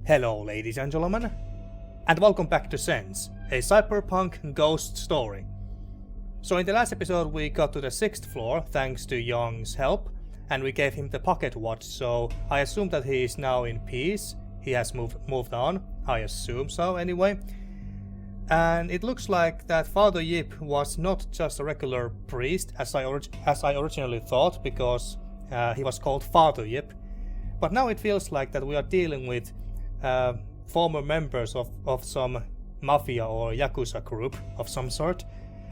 Hello ladies and gentlemen, and welcome back to Sense, a cyberpunk ghost story. So in the last episode we got to the 6th floor thanks to Jeong's help, and we gave him the pocket watch, so I assume that he is now in peace. He has moved on, I assume so anyway. And it looks like that Father Yip was not just a regular priest as I originally thought, because he was called Father Yip, but now it feels like that we are dealing with former members of some mafia or yakuza group of some sort.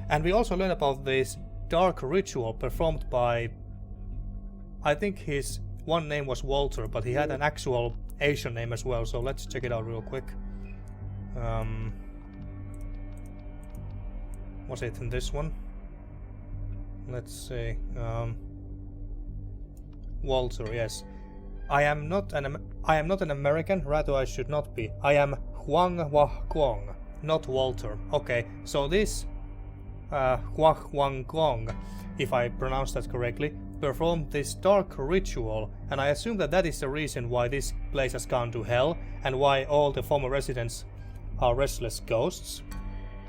And we also learn about this dark ritual performed by, I think his one name was Walter, but he had an actual Asian name as well, so let's check it out real quick. Was it in this one? Let's see. Walter, yes. I am not an American, rather I should not be. I am Huang Wah Guang, not Walter. Okay, so this Hua Huang Guang, if I pronounce that correctly, performed this dark ritual, and I assume that that is the reason why this place has gone to hell and why all the former residents are restless ghosts.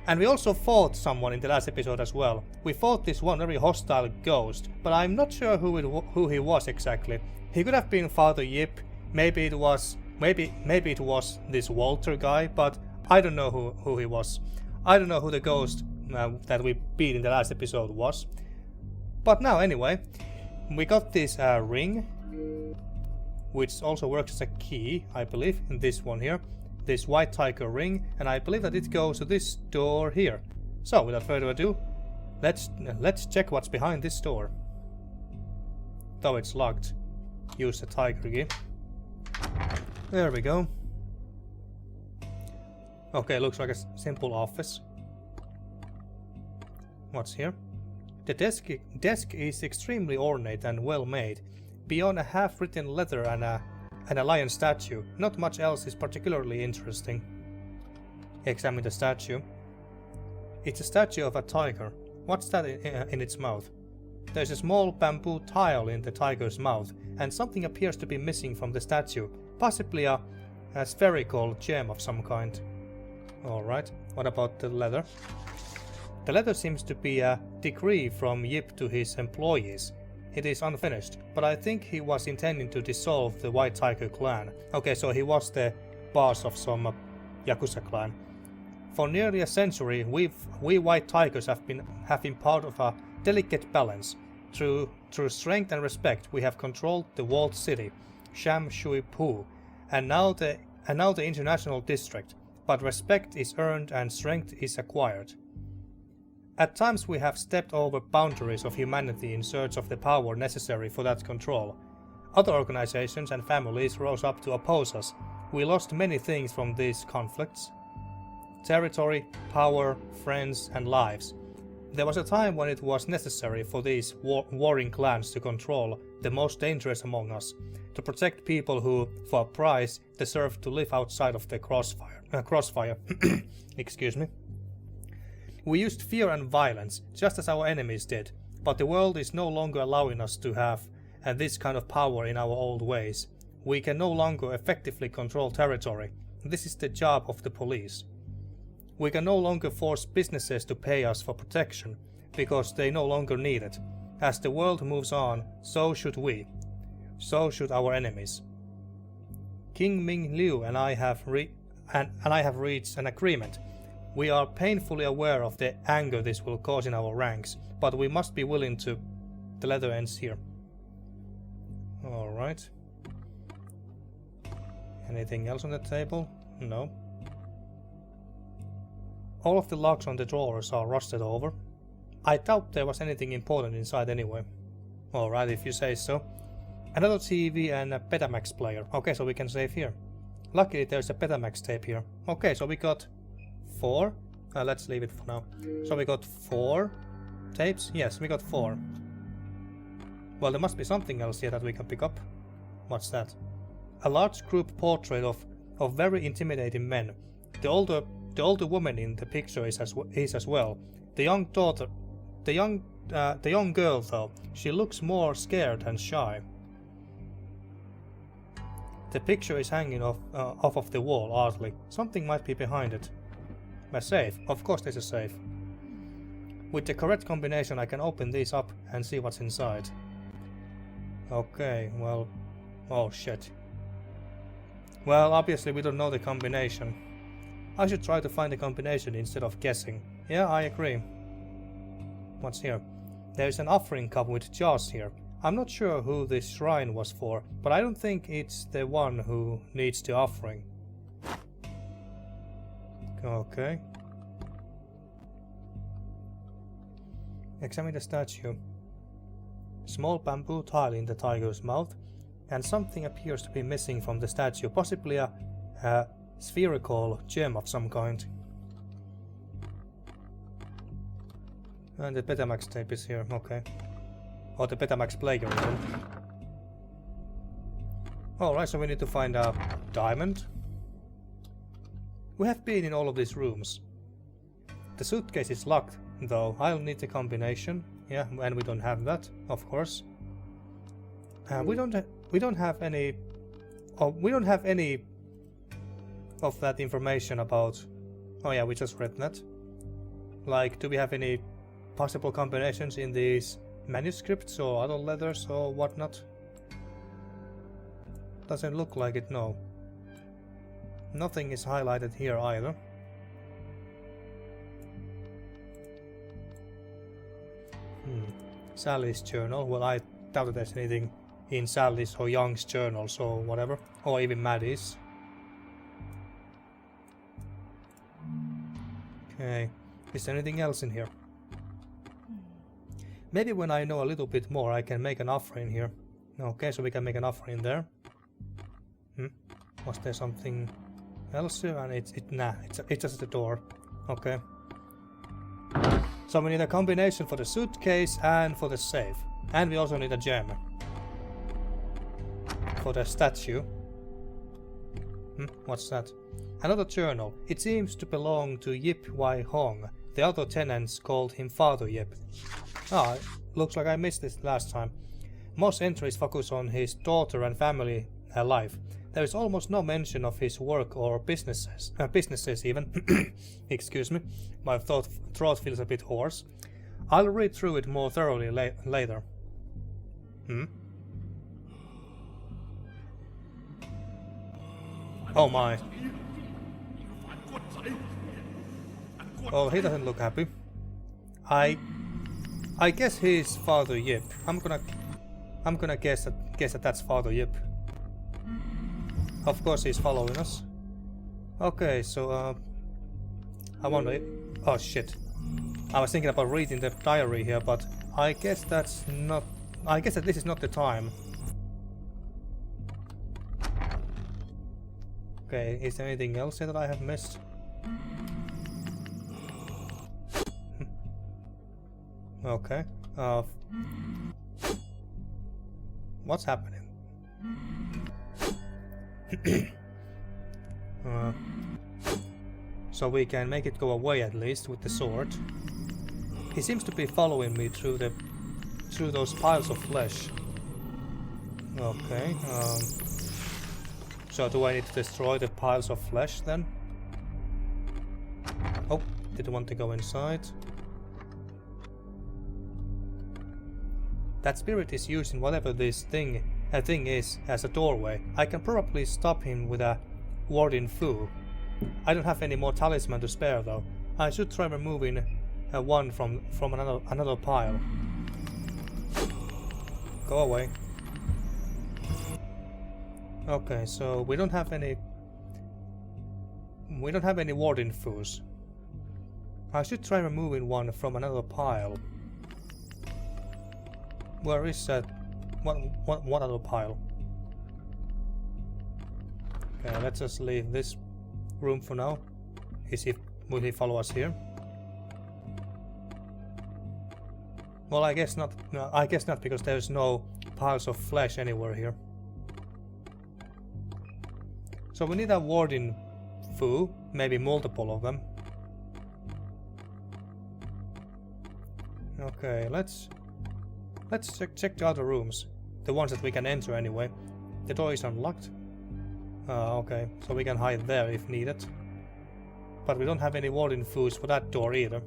And we also fought someone in the last episode as well. We fought this one very hostile ghost, but I'm not sure who he was exactly. He could have been Father Yip, maybe it was this Walter guy, but I don't know who he was. I don't know who the ghost that we beat in the last episode was. But now anyway, we got this ring, which also works as a key, I believe, in this one here. This white tiger ring, and I believe that it goes to this door here. So without further ado, let's check what's behind this door. Though it's locked, use the tiger key. There we go. Okay, looks like a simple office. What's here? The desk is extremely ornate and well made. Beyond a half-written letter and a lion statue, not much else is particularly interesting. Examine the statue. It's a statue of a tiger. What's that in its mouth? There's a small bamboo tile in the tiger's mouth, and something appears to be missing from the statue, possibly a spherical gem of some kind. Alright, what about the letter? The letter seems to be a decree from Yip to his employees. It is unfinished, but I think he was intending to dissolve the White Tiger clan. Okay, so he was the boss of some yakuza clan. For nearly a century, we White Tigers have been part of a delicate balance. Through strength and respect, we have controlled the walled city, Sham Shui Pu, and now the international district. But respect is earned and strength is acquired. At times we have stepped over boundaries of humanity in search of the power necessary for that control. Other organizations and families rose up to oppose us. We lost many things from these conflicts. Territory, power, friends, and lives. There was a time when it was necessary for these warring clans to control the most dangerous among us, to protect people who, for a price, deserve to live outside of the crossfire. Excuse me. We used fear and violence, just as our enemies did, but the world is no longer allowing us to have this kind of power in our old ways. We can no longer effectively control territory. This is the job of the police. We can no longer force businesses to pay us for protection, because they no longer need it. As the world moves on, so should we. So should our enemies. King Ming Liu and I have reached an agreement. We are painfully aware of the anger this will cause in our ranks, but we must be willing to... The letter ends here. Alright. Anything else on the table? No. All of the locks on the drawers are rusted over. I doubt there was anything important inside anyway. Alright, if you say so. Another TV and a Betamax player. Okay, so we can save here. Luckily there's a Betamax tape here. Okay, so we got 4. Let's leave it for now. So we got 4 tapes? Yes, we got 4. Well, there must be something else here that we can pick up. What's that? A large group portrait of very intimidating men. The older woman in the picture is as well. The young girl though, she looks more scared and shy. The picture is hanging off of the wall oddly. Something might be behind it. A safe. Of course there's a safe. With the correct combination I can open these up and see what's inside. Okay, well... Oh shit. Well, obviously we don't know the combination. I should try to find the combination instead of guessing. Yeah, I agree. What's here? There's an offering cup with jaws here. I'm not sure who this shrine was for, but I don't think it's the one who needs the offering. Okay. Examine the statue. Small bamboo tile in the tiger's mouth, and something appears to be missing from the statue, possibly a spherical gem of some kind. And the Betamax tape is here, okay. Or the Betamax plagiarism. Alright, so we need to find a diamond. We have been in all of these rooms. The suitcase is locked, though. I'll need the combination. Yeah, and we don't have that, of course. We don't have any. Oh, we don't have any of that information about. Oh yeah, we just read that. Like, do we have any possible combinations in these manuscripts or other letters or whatnot? Doesn't look like it, no. Nothing is highlighted here either. Sally's journal. Well, I doubt that there's anything in Sally's or Young's journals or whatever. Or even Maddie's. Okay. Is there anything else in here? Maybe when I know a little bit more I can make an offer in here. Okay, so we can make an offer in there. Was there something else here? And it's just the door. Okay. So we need a combination for the suitcase and for the safe. And we also need a gem. For the statue. What's that? Another journal. It seems to belong to Yip Y Hong. The other tenants called him Father Yip. Ah, looks like I missed this last time. Most entries focus on his daughter and family life. There is almost no mention of his work or businesses even. Excuse me, my throat feels a bit hoarse. I'll read through it more thoroughly later. Oh my. Well, he doesn't look happy. I guess he's Father Yip. I'm gonna guess that that's Father Yip. Of course he's following us. Okay, so I wonder. Oh shit! I was thinking about reading the diary here, but I guess that's not. I guess that this is not the time. Okay, is there anything else here that I have missed? Okay. What's happening? So we can make it go away at least with the sword. He seems to be following me through those piles of flesh. Okay. So do I need to destroy the piles of flesh then? Oh, did want to go inside. That spirit is using whatever this thing is as a doorway. I can probably stop him with a warding Fu. I don't have any more talisman to spare though. I should try removing one from another pile. Go away. Okay, so we don't have any warding Fus. I should try removing one from another pile. Where is that? What other pile? Okay, let's just leave this room for now. Will he follow us here? Well, I guess not. No, I guess not, because there's no piles of flesh anywhere here. So we need a warding Fu, maybe multiple of them. Okay, let's check the other rooms. The ones that we can enter anyway. The door is unlocked. Okay, so we can hide there if needed. But we don't have any warden foods for that door either.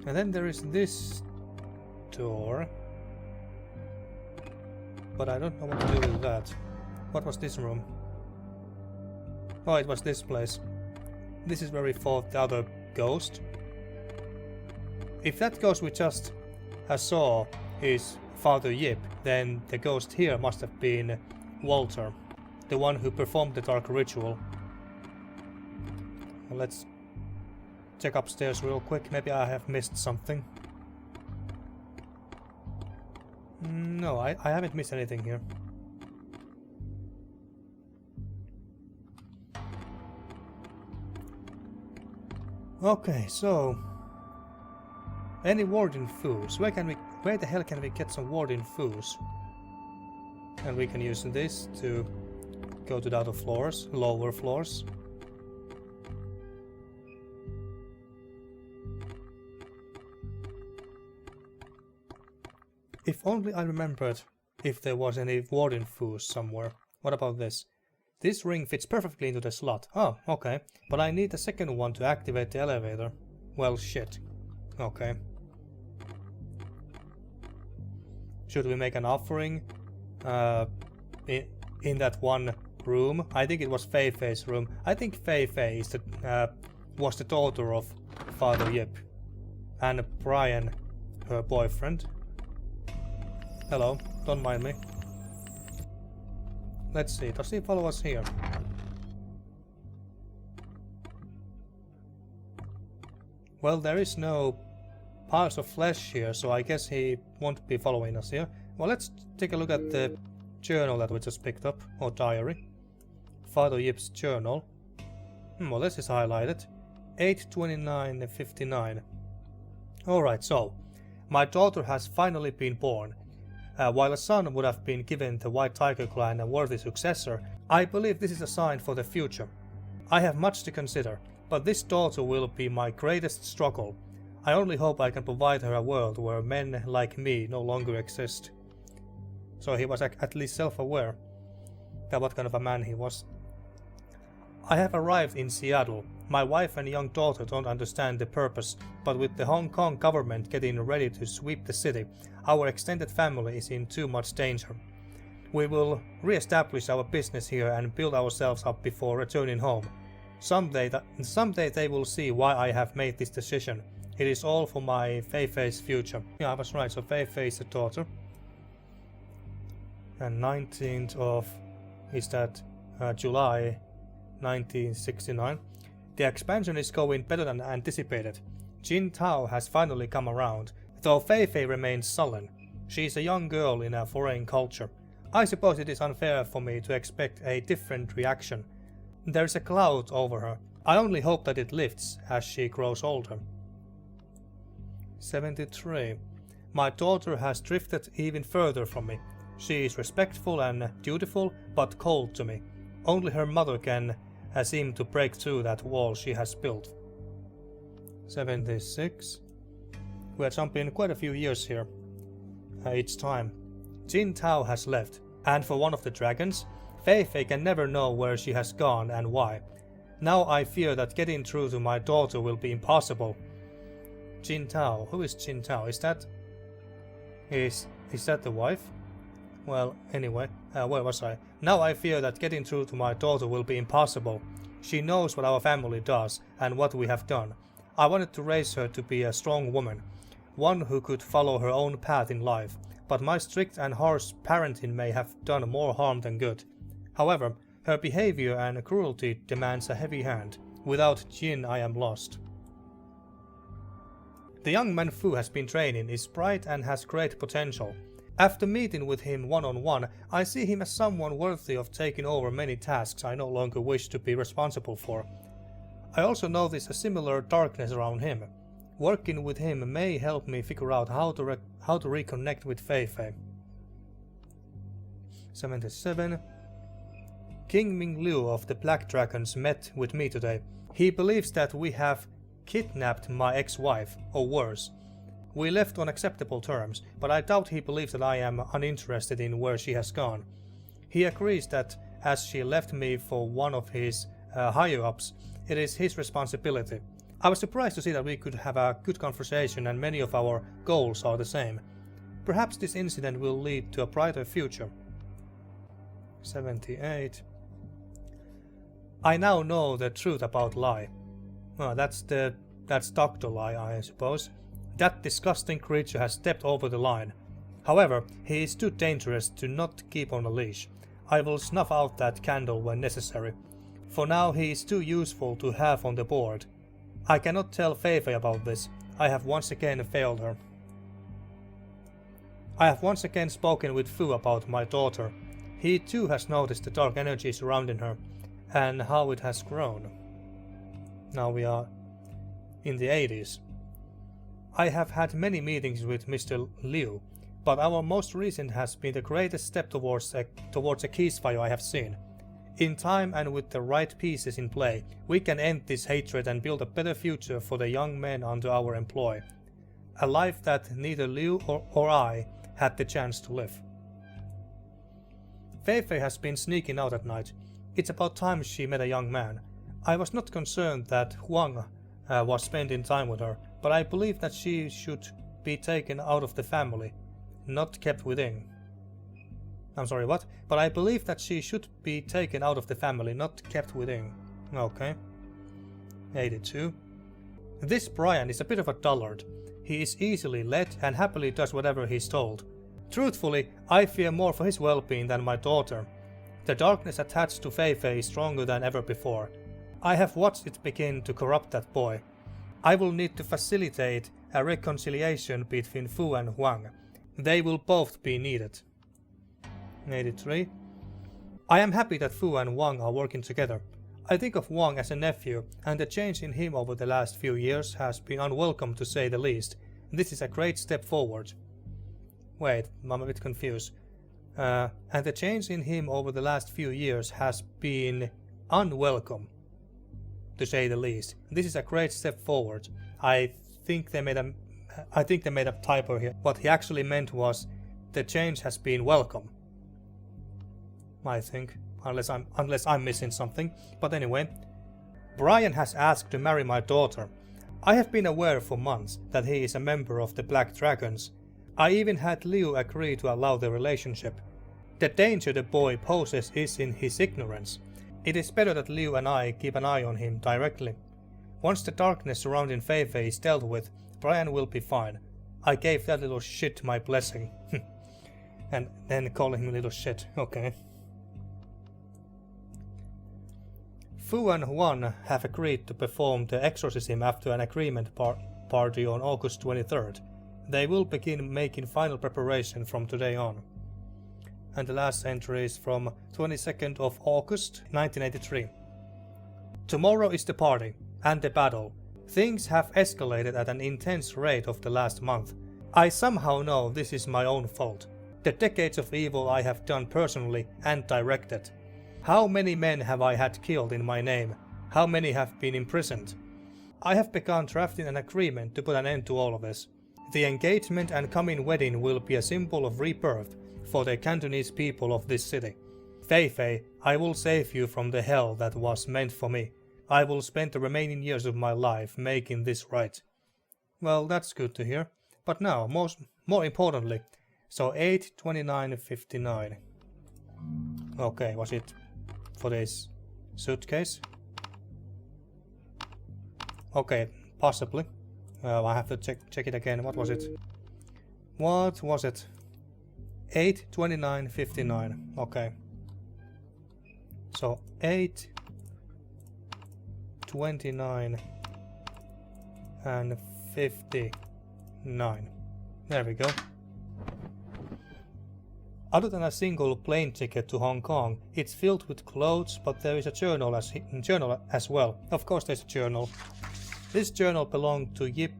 And then there is this door. But I don't know what to do with that. What was this room? Oh, it was this place. This is where we fought the other ghost. If that ghost we just saw is Father Yip, then the ghost here must have been Walter, the one who performed the dark ritual. Well, let's check upstairs real quick, maybe I have missed something. No, I haven't missed anything here. Okay, so any warden foods? Where the hell can we get some warden foods? And we can use this to go to the other floors, lower floors. If only I remembered if there was any warden foods somewhere. What about this? This ring fits perfectly into the slot. Oh, okay. But I need a second one to activate the elevator. Well, shit. Okay. Should we make an offering in that one room? I think it was Fei Fei's room. I think Fei Fei is was the daughter of Father Yip. And Brian, her boyfriend. Hello, don't mind me. Let's see, does he follow us here? Well, there is no piles of flesh here, so I guess he won't be following us here. Well, let's take a look at the journal that we just picked up, or diary. Father Yip's journal. Well, this is highlighted. 8/29/59. Alright, so my daughter has finally been born. While a son would have been given the White Tiger clan a worthy successor, I believe this is a sign for the future. I have much to consider, but this daughter will be my greatest struggle. I only hope I can provide her a world where men like me no longer exist. So he was at least self-aware that what kind of a man he was. I have arrived in Seattle. My wife and young daughter don't understand the purpose, but with the Hong Kong government getting ready to sweep the city, our extended family is in too much danger. We will re-establish our business here and build ourselves up before returning home. Someday they will see why I have made this decision. It is all for my Fei Fei's future. Yeah, I was right, so Fei Fei is the daughter. And 19th of, is that July 1969. The expansion is going better than anticipated. Jin Tao has finally come around, though Fei Fei remains sullen. She is a young girl in a foreign culture. I suppose it is unfair for me to expect a different reaction. There is a cloud over her. I only hope that it lifts as she grows older. 73. My daughter has drifted even further from me. She is respectful and dutiful, but cold to me. Only her mother can seem to break through that wall she has built. 76. We are jumping quite a few years here. Each time. Jin Tao has left, and for one of the dragons, Fei Fei can never know where she has gone and why. Now I fear that getting through to my daughter will be impossible. Jin Tao. Who is Jin Tao? Is that the wife? Well, anyway, where was I? Now I fear that getting through to my daughter will be impossible. She knows what our family does and what we have done. I wanted to raise her to be a strong woman, one who could follow her own path in life, but my strict and harsh parenting may have done more harm than good. However, her behavior and cruelty demands a heavy hand. Without Jin, I am lost. The young man Fu has been training is bright and has great potential. After meeting with him one-on-one, I see him as someone worthy of taking over many tasks I no longer wish to be responsible for. I also notice a similar darkness around him. Working with him may help me figure out how to reconnect with Fei Fei. 77. King Ming Liu of the Black Dragons met with me today. He believes that we have kidnapped my ex-wife, or worse. We left on acceptable terms, but I doubt he believes that I am uninterested in where she has gone. He agrees that as she left me for one of his higher-ups, it is his responsibility. I was surprised to see that we could have a good conversation and many of our goals are the same. Perhaps this incident will lead to a brighter future. 78. I now know the truth about Lai. Oh, that's Dr. Lai, I suppose. That disgusting creature has stepped over the line. However, he is too dangerous to not keep on a leash. I will snuff out that candle when necessary. For now he is too useful to have on the board. I cannot tell Fei Fei about this. I have once again failed her. I have once again spoken with Fu about my daughter. He too has noticed the dark energy surrounding her, and how it has grown. Now we are in the 80s. I have had many meetings with Mr. Liu, but our most recent has been the greatest step towards a ceasefire I have seen. In time and with the right pieces in play, we can end this hatred and build a better future for the young men under our employ. A life that neither Liu or I had the chance to live. Fei Fei has been sneaking out at night. It's about time she met a young man. I was not concerned that Huang was spending time with her, but I believe that she should be taken out of the family, not kept within. I'm sorry, what? But I believe that she should be taken out of the family, not kept within. Okay. 82. This Brian is a bit of a dullard. He is easily led and happily does whatever he's told. Truthfully, I fear more for his well-being than my daughter. The darkness attached to Fei Fei is stronger than ever before. I have watched it begin to corrupt that boy. I will need to facilitate a reconciliation between Fu and Huang. They will both be needed. 83. I am happy that Fu and Wang are working together. I think of Wang as a nephew, and the change in him over the last few years has been unwelcome to say the least. This is a great step forward. Wait, I'm a bit confused. And the change in him over the last few years has been unwelcome, to say the least. This is a great step forward. I think they made a typo here. What he actually meant was the change has been welcome. I think, unless I'm missing something. But anyway, Brian has asked to marry my daughter. I have been aware for months that he is a member of the Black Dragons. I even had Liu agree to allow the relationship. The danger the boy poses is in his ignorance. It is better that Liu and I keep an eye on him directly. Once the darkness surrounding Fei Fei is dealt with, Brian will be fine. I gave that little shit my blessing. And then calling him little shit, okay. Fu and Huan have agreed to perform the exorcism after an agreement party on August 23rd. They will begin making final preparation from today on. And the last entry is from 22nd of August 1983. Tomorrow is the party and the battle. Things have escalated at an intense rate of the last month. I somehow know this is my own fault. The decades of evil I have done personally and directed. How many men have I had killed in my name? How many have been imprisoned? I have begun drafting an agreement to put an end to all of this. The engagement and coming wedding will be a symbol of rebirth for the Cantonese people of this city. Fei Fei, I will save you from the hell that was meant for me. I will spend the remaining years of my life making this right. Well, that's good to hear. But now, more importantly, so 8/29/59. Okay, was it for this suitcase? Okay, possibly. I have to check it again. What was it? 8/29/59. Okay. So 8/29 and 59. There we go. Other than a single plane ticket to Hong Kong, it's filled with clothes, but there is a journal as well. Of course there's a journal. This journal belonged to Yip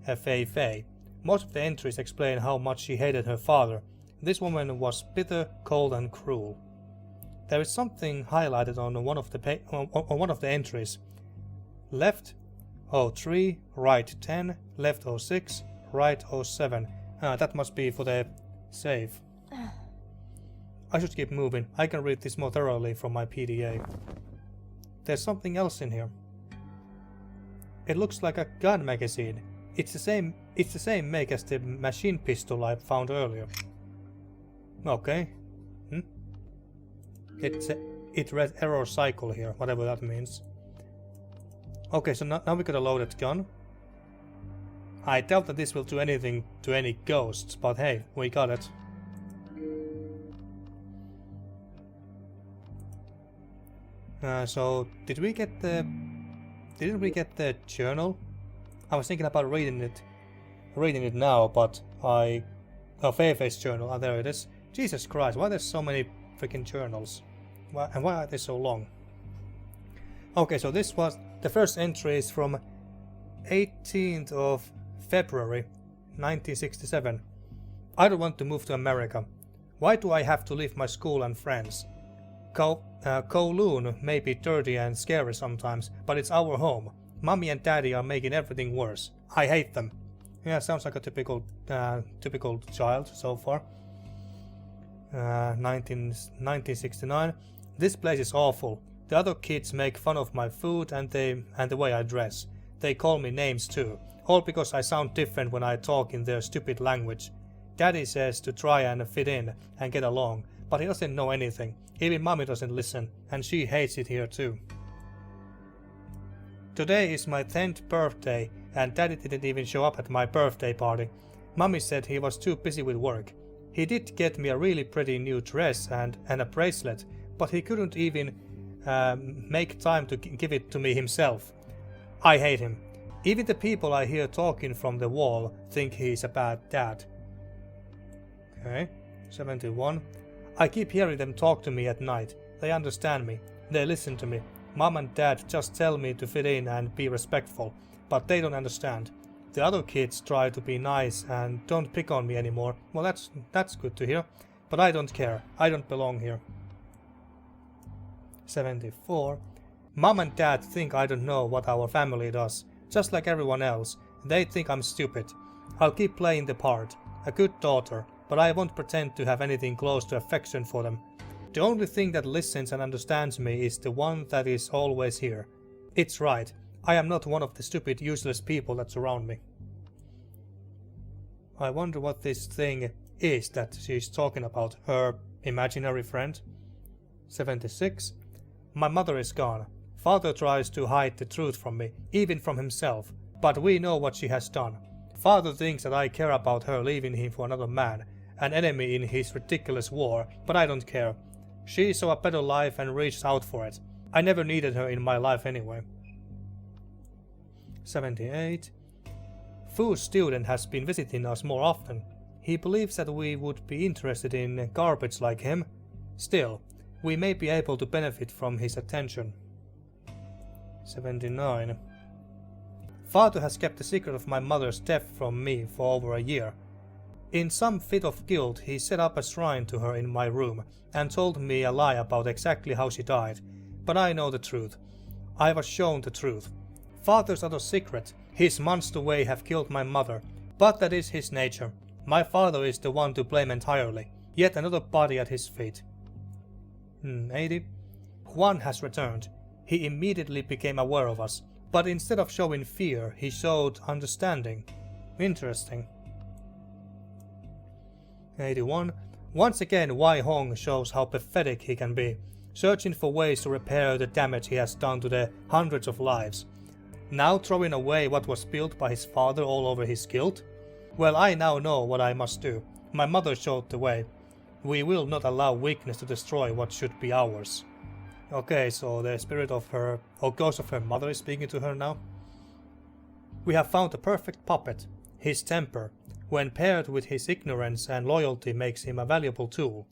Fei Fei. Most of the entries explain how much she hated her father. This woman was bitter, cold and cruel. There is something highlighted on one of the entries. Left 03, right 10, left 06, Right 07. That must be for the save. I should keep moving. I can read this more thoroughly from my PDA. There's something else in here. It looks like a gun magazine. It's the same make as the machine pistol I found earlier. Okay. It read error cycle here, whatever that means. Okay, so now we got a loaded gun. I doubt that this will do anything to any ghosts, but hey, we got it. So didn't we get the journal? I was thinking about reading it now, but Fei Fei's journal. There it is. Jesus Christ, why there's so many freaking journals? And why are they so long? Okay, so this was the first entry is from 18th of February 1967. I don't want to move to America. Why do I have to leave my school and friends? Kowloon may be dirty and scary sometimes, but it's our home. Mommy and Daddy are making everything worse. I hate them. Yeah, sounds like a typical child so far. 1969. This place is awful. The other kids make fun of my food and the way I dress. They call me names too, all because I sound different when I talk in their stupid language. Daddy says to try and fit in and get along, but he doesn't know anything. Even Mommy doesn't listen, and she hates it here too. Today is my 10th birthday, and Daddy didn't even show up at my birthday party. Mommy said he was too busy with work. He did get me a really pretty new dress and a bracelet, but he couldn't even make time to give it to me himself. I hate him. Even the people I hear talking from the wall think he's a bad dad. Okay, 71. I keep hearing them talk to me at night. They understand me. They listen to me. Mom and Dad just tell me to fit in and be respectful, but they don't understand. The other kids try to be nice and don't pick on me anymore. Well, that's good to hear, but I don't care. I don't belong here. 74. Mom and Dad think I don't know what our family does. Just like everyone else, they think I'm stupid. I'll keep playing the part. A good daughter, but I won't pretend to have anything close to affection for them. The only thing that listens and understands me is the one that is always here. It's right. I am not one of the stupid, useless people that surround me. I wonder what this thing is that she's talking about. Her imaginary friend? 76. My mother is gone. Father tries to hide the truth from me, even from himself, but we know what she has done. Father thinks that I care about her leaving him for another man, an enemy in his ridiculous war, but I don't care. She saw a better life and reached out for it. I never needed her in my life anyway. 78. Fu's student has been visiting us more often. He believes that we would be interested in garbage like him. Still, we may be able to benefit from his attention. 79. Father has kept the secret of my mother's death from me for over a year. In some fit of guilt, he set up a shrine to her in my room and told me a lie about exactly how she died. But I know the truth. I was shown the truth. Father's other secret, his monster way have killed my mother, but that is his nature. My father is the one to blame entirely. Yet another body at his feet. 80. Juan has returned. He immediately became aware of us, but instead of showing fear, he showed understanding. Interesting. 81. Once again, Wai Hong shows how pathetic he can be, searching for ways to repair the damage he has done to the hundreds of lives. Now throwing away what was built by his father all over his guilt? Well, I now know what I must do. My mother showed the way. We will not allow weakness to destroy what should be ours. Okay, so the spirit of her, or ghost of her mother is speaking to her now. We have found the perfect puppet. His temper, when paired with his ignorance and loyalty, makes him a valuable tool.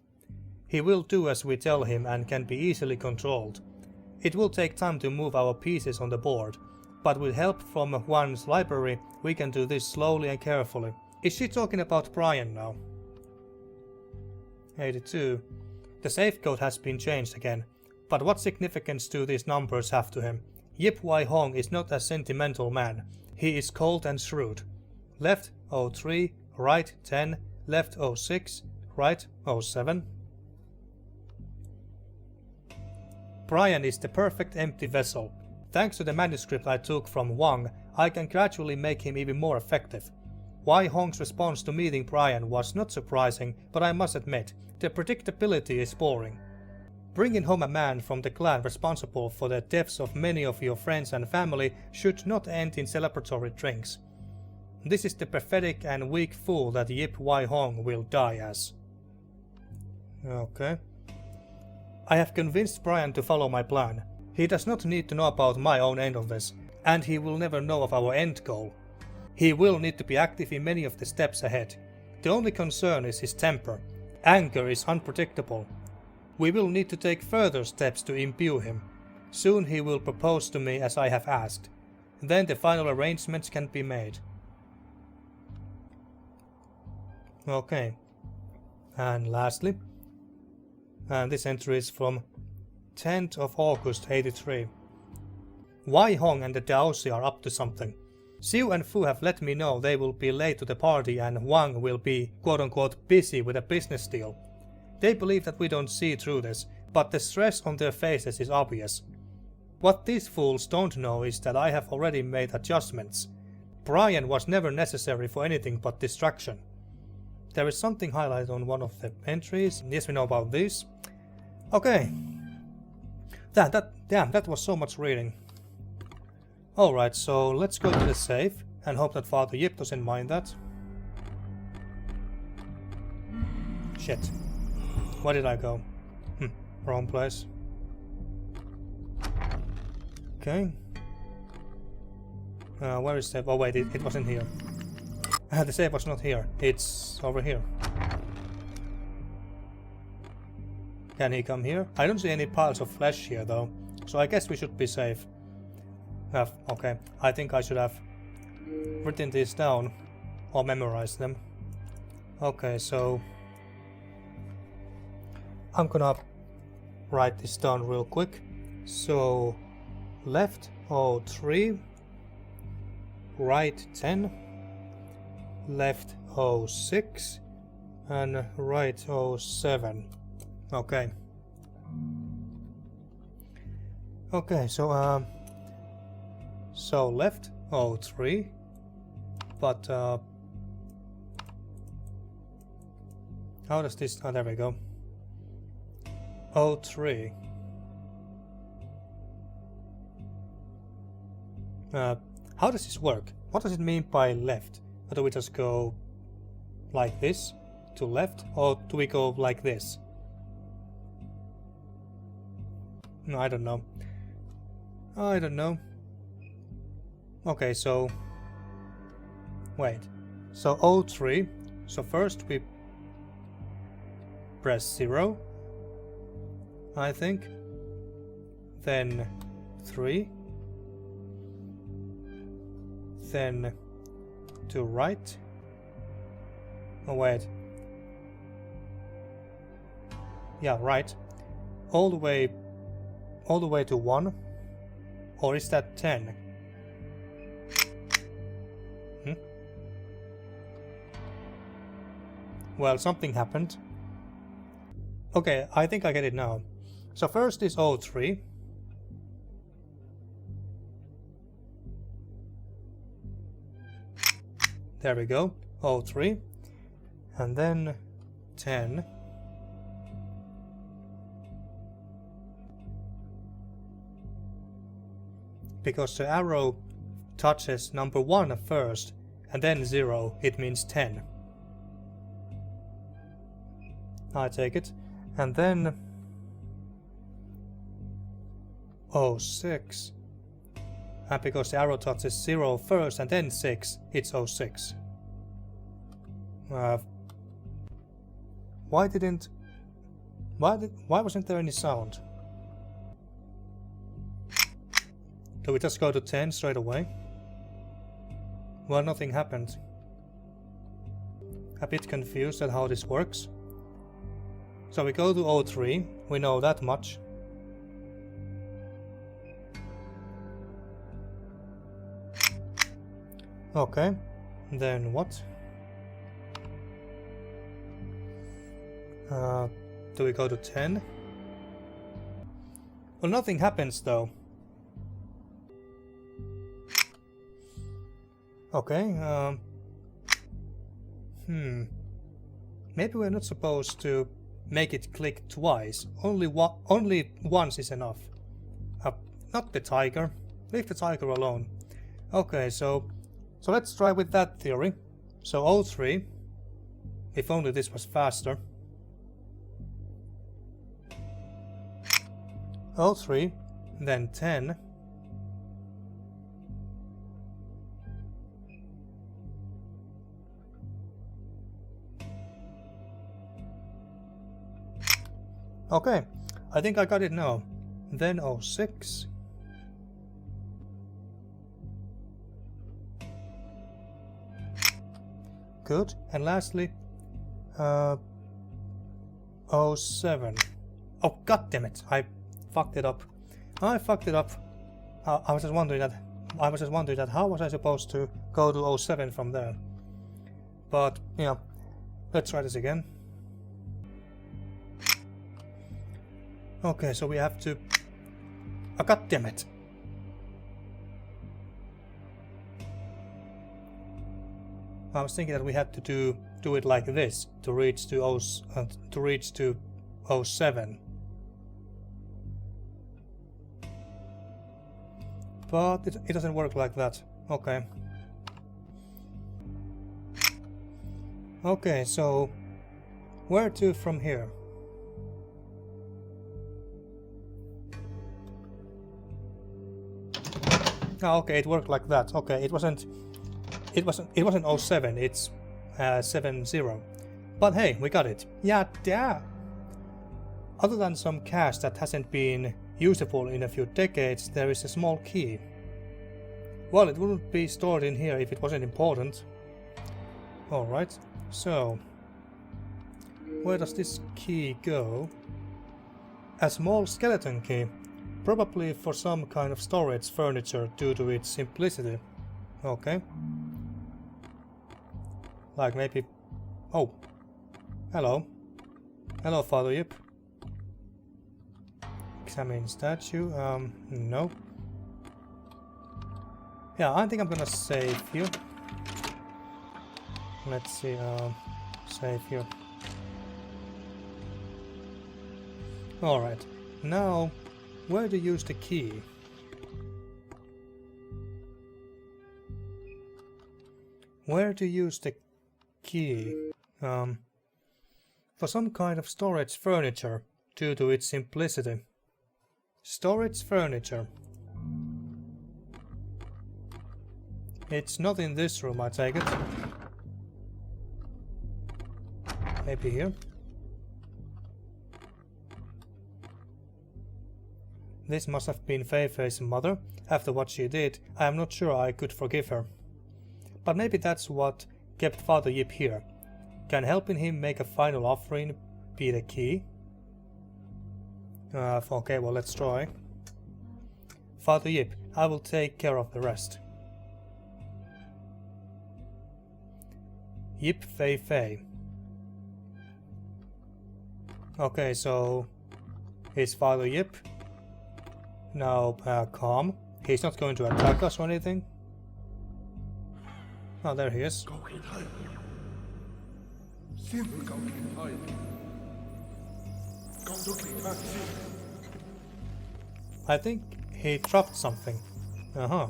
He will do as we tell him and can be easily controlled. It will take time to move our pieces on the board, but with help from Juan's library, we can do this slowly and carefully. Is she talking about Brian now? 82. The safe code has been changed again, but what significance do these numbers have to him? Yip Wai Hong is not a sentimental man. He is cold and shrewd. Left 03, right 10, left 06, right 07. Brian is the perfect empty vessel. Thanks to the manuscript I took from Wang, I can gradually make him even more effective. Wai Hong's response to meeting Brian was not surprising, but I must admit, the predictability is boring. Bringing home a man from the clan responsible for the deaths of many of your friends and family should not end in celebratory drinks. This is the pathetic and weak fool that Yip Wai Hong will die as. Okay. I have convinced Brian to follow my plan. He does not need to know about my own end of this, and he will never know of our end goal. He will need to be active in many of the steps ahead. The only concern is his temper. Anger is unpredictable. We will need to take further steps to imbue him. Soon he will propose to me as I have asked. Then the final arrangements can be made. Okay. And lastly, and this entry is from 10th of August 83. Wai Hong and the Daosi are up to something. Xiu and Fu have let me know they will be late to the party and Wang will be quote-unquote busy with a business deal. They believe that we don't see through this, but the stress on their faces is obvious. What these fools don't know is that I have already made adjustments. Brian was never necessary for anything but distraction. There is something highlighted on one of the entries. Yes, we know about this. Okay. Damn, that was so much reading. Alright, so let's go to the safe and hope that Father Yip doesn't mind that. Shit. Where did I go? Wrong place. Okay. Where is the safe? Oh wait, it wasn't here. The safe was not here. It's over here. Can he come here? I don't see any piles of flesh here though, so I guess we should be safe. Okay, I think I should have written these down or memorized them. Okay, so I'm gonna write this down real quick. So left 03, right 10, left 06, and right 07. Okay. Okay, so left 03, but how does this? Oh, there we go. 03. How does this work? What does it mean by left? Or do we just go like this to left, or do we go like this? No, I don't know. I don't know. Okay, so wait. So 03. So first we press 0, I think. Then 3. Then to right. Oh wait. Yeah, right. All the way to 1. Or is that 10? Well, something happened. Okay, I think I get it now. So first is 03. There we go, 03. And then 10. Because the arrow touches number 1 first, and then 0, it means 10. I take it. And then 06. And because the arrow touches 0 first and then 6, it's 06. Why wasn't there any sound? Do we just go to 10 straight away? Well, nothing happened. A bit confused at how this works. So we go to 03, we know that much. Okay, then what? Do we go to 10? Well, nothing happens though. Okay, maybe we're not supposed to make it click twice. Only once is enough. Not the tiger. Leave the tiger alone. Okay, so let's try with that theory. So 03. If only this was faster. 03, then 10. Okay, I think I got it now. Then 06. Good. And lastly, 07. Oh, god damn it! I fucked it up. I fucked it up. I was just wondering that. How was I supposed to go to 07 from there? But yeah, let's try this again. Okay, so we have to. Oh, god damn it! I was thinking that we had to do it like this to reach to 07. But it doesn't work like that. Okay. Okay, so where to from here? Oh, okay, it worked like that. Okay, it wasn't 07, it's 70. But hey, we got it. Yeah, damn. Other than some cash that hasn't been usable in a few decades, there is a small key. Well, it wouldn't be stored in here if it wasn't important. Alright, so where does this key go? A small skeleton key, probably for some kind of storage furniture due to its simplicity. Okay. Like maybe... Oh. Hello. Hello, Father Yip. Examine statue. No. Yeah, I think I'm gonna save here. Let's see, save here. Alright. Now, where to use the key? Where to use the key? For some kind of storage furniture due to its simplicity. Storage furniture. It's not in this room, I take it. Maybe here. This must have been Fei Fei's mother. After what she did, I am not sure I could forgive her. But maybe that's what kept Father Yip here. Can helping him make a final offering be the key? Okay, well, let's try. Father Yip, I will take care of the rest. Yip Fei Fei. Okay, so is Father Yip now calm? He's not going to attack us or anything? Oh, there he is. I think he dropped something. A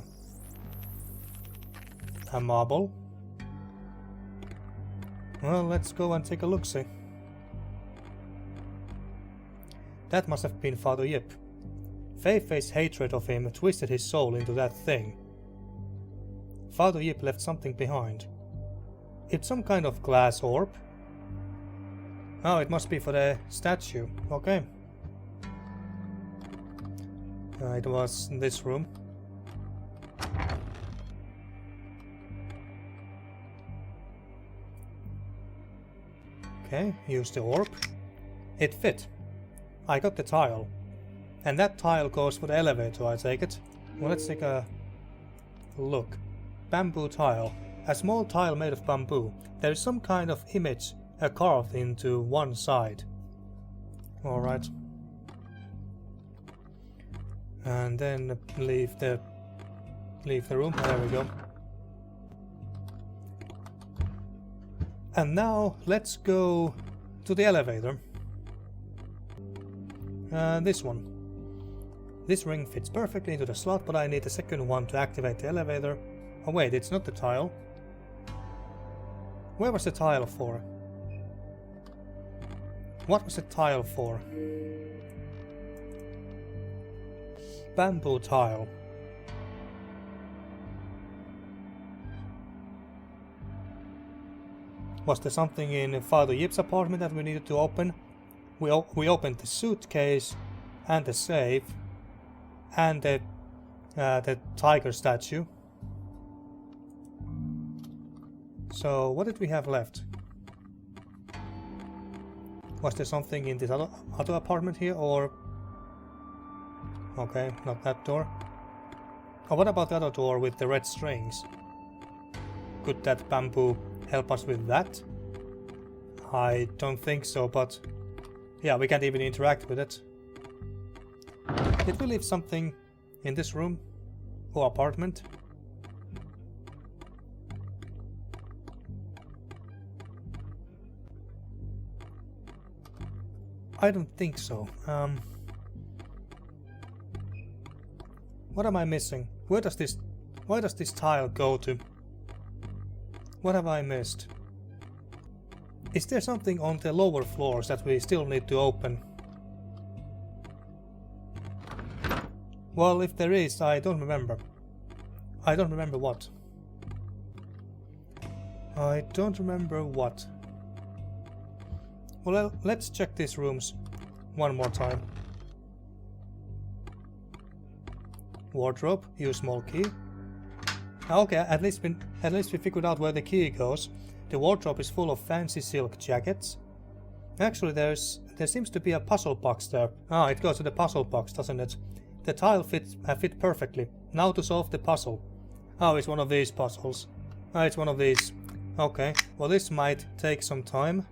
marble. Well, let's go and take a look-see. That must have been Father Yip. Fei Fei's hatred of him twisted his soul into that thing. Father Yip left something behind. It's some kind of glass orb. Oh, it must be for the statue. Okay. It was in this room. Okay, use the orb. It fit. I got the tile. And that tile goes for the elevator, I take it. Well, let's take a look. Bamboo tile. A small tile made of bamboo. There is some kind of image carved into one side. Alright. And then leave the room. There we go. And now let's go to the elevator. This one. This ring fits perfectly into the slot, but I need a second one to activate the elevator. Oh wait, it's not the tile. Where was the tile for? What was the tile for? Bamboo tile. Was there something in Father Yip's apartment that we needed to open? We opened the suitcase and the safe and the tiger statue. So what did we have left? Was there something in this other apartment here, or... Okay, not that door. Oh, what about the other door with the red strings? Could that bamboo help us with that? I don't think so, but... Yeah, we can't even interact with it. Did we leave something in this room? Or apartment? I don't think so. What am I missing? Why does this tile go to? What have I missed? Is there something on the lower floors that we still need to open? Well, if there is, I don't remember. I don't remember what. I don't remember what. Well, let's check these rooms one more time. Wardrobe, use small key. Okay, at least we figured out where the key goes. The wardrobe is full of fancy silk jackets. Actually, there seems to be a puzzle box there. Ah, it goes to the puzzle box, doesn't it? The tile fit perfectly. Now to solve the puzzle. Oh, it's one of these puzzles. Ah, it's one of these. Okay, well this might take some time.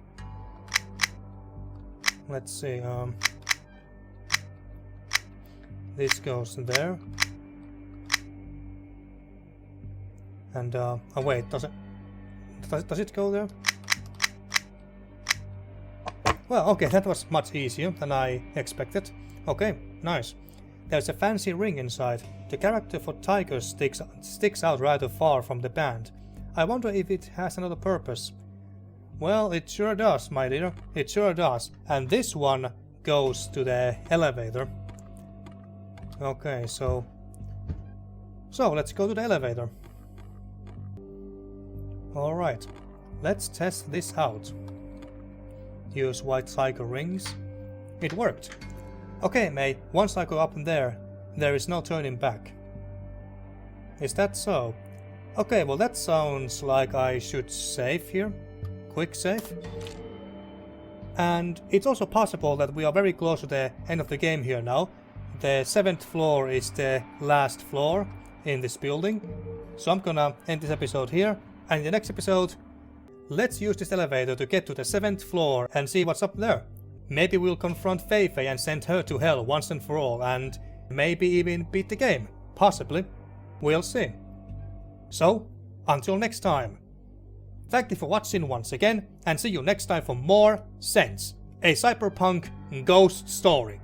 Let's see, this goes there. And, oh wait, does it go there? Well, okay, that was much easier than I expected. Okay, nice. There's a fancy ring inside. The character for Tiger sticks out rather far from the band. I wonder if it has another purpose. Well, it sure does, my dear. It sure does. And this one goes to the elevator. Okay, so let's go to the elevator. Alright, let's test this out. Use white tiger rings. It worked. Okay, May, once I go up in there is no turning back. Is that so? Okay, well that sounds like I should save here. Quick save. And it's also possible that we are very close to the end of the game here now. The 7th floor is the last floor in this building. So I'm gonna end this episode here. And in the next episode, let's use this elevator to get to the 7th floor and see what's up there. Maybe we'll confront Fei Fei and send her to hell once and for all, and maybe even beat the game. Possibly. We'll see. So, until next time. Thank you for watching once again, and see you next time for more Sense, a Cyberpunk ghost story.